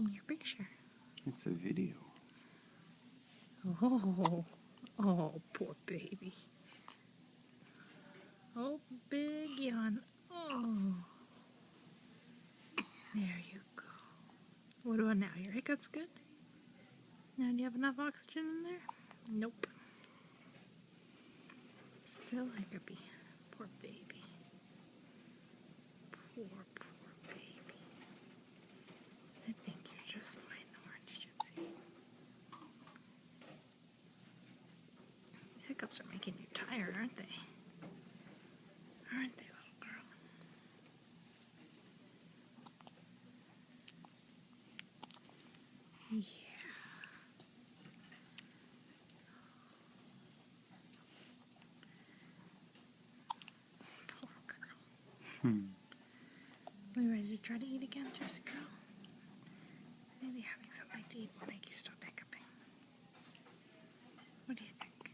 taking your picture. It's a video. Oh, oh, poor baby. Oh, big yawn. Oh, there you go. What about now? Your hiccups good? Now do you have enough oxygen in there? Nope. Still hiccupy. Poor baby. Poor baby. I think you're just fine, Orange Gypsy. These hiccups are making you tired, aren't they? Aren't they, little girl? Yeah. Poor girl. Are you ready to try to eat again, Gypsy girl? Maybe having something to eat will make you stop hiccuping. What do you think?